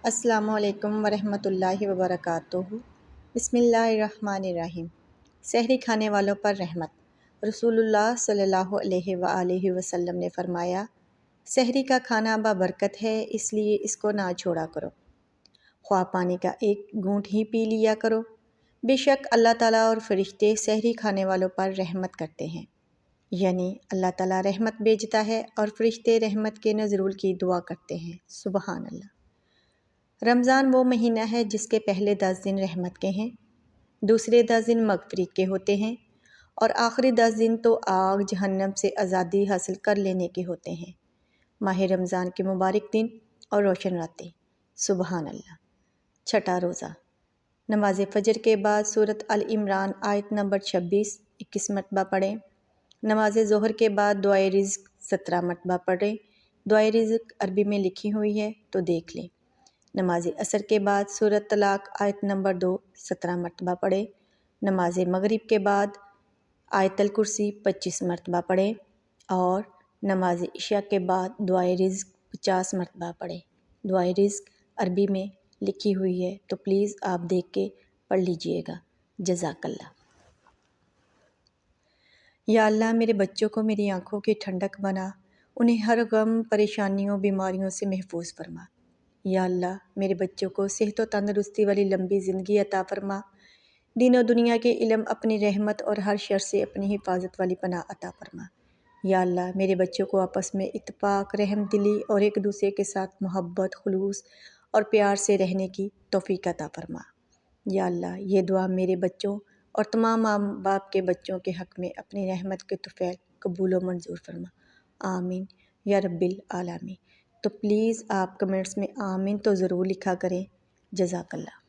السلام علیکم ورحمۃ اللہ وبرکاتہ۔ بسم اللہ الرحمن الرحیم۔ سحری کھانے والوں پر رحمت۔ رسول اللہ صلی اللہ علیہ وآلہ وسلم نے فرمایا، سحری کا کھانا بابرکت ہے، اس لیے اس کو نہ چھوڑا کرو، خواہ پانی کا ایک گھونٹ ہی پی لیا کرو۔ بے شک اللہ تعالیٰ اور فرشتے سحری کھانے والوں پر رحمت کرتے ہیں، یعنی اللہ تعالیٰ رحمت بھیجتا ہے اور فرشتے رحمت کے نزول کی دعا کرتے ہیں۔ سبحان اللہ۔ رمضان وہ مہینہ ہے جس کے پہلے 10 دن رحمت کے ہیں، دوسرے 10 دن مغفرت کے ہوتے ہیں، اور آخری 10 دن تو آگ جہنم سے آزادی حاصل کر لینے کے ہوتے ہیں۔ ماہ رمضان کے مبارک دن اور روشن راتیں۔ سبحان اللہ۔ چھٹا روزہ۔ نماز فجر کے بعد سورۃ ال عمران آیت نمبر 26 21 مرتبہ پڑھیں۔ نماز ظہر کے بعد دعائے رزق 17 مرتبہ پڑھیں۔ دعائے رزق عربی میں لکھی ہوئی ہے تو دیکھ لیں۔ نماز عصر کے بعد سورۃ طلاق آیت نمبر 2 17 مرتبہ پڑھیں۔ نماز مغرب کے بعد آیت الکرسی 25 مرتبہ پڑھیں، اور نماز عشاء کے بعد دعائے رزق 50 مرتبہ پڑھیں۔ دعائے رزق عربی میں لکھی ہوئی ہے تو پلیز آپ دیکھ کے پڑھ لیجئے گا۔ جزاک اللہ۔ یا اللہ، میرے بچوں کو میری آنکھوں کی ٹھنڈک بنا، انہیں ہر غم، پریشانیوں، بیماریوں سے محفوظ فرما۔ یا اللہ، میرے بچوں کو صحت و تندرستی والی لمبی زندگی عطا فرما، دین و دنیا کے علم، اپنی رحمت اور ہر شر سے اپنی حفاظت والی پناہ عطا فرما۔ یا اللہ، میرے بچوں کو آپس میں اتفاق، رحم دلی اور ایک دوسرے کے ساتھ محبت، خلوص اور پیار سے رہنے کی توفیق عطا فرما۔ یا اللہ، یہ دعا میرے بچوں اور تمام ماں باپ کے بچوں کے حق میں اپنی رحمت کے طفیل قبول و منظور فرما۔ آمین یا رب العالمین۔ تو پلیز آپ کمنٹس میں آمین تو ضرور لکھا کریں۔ جزاک اللہ۔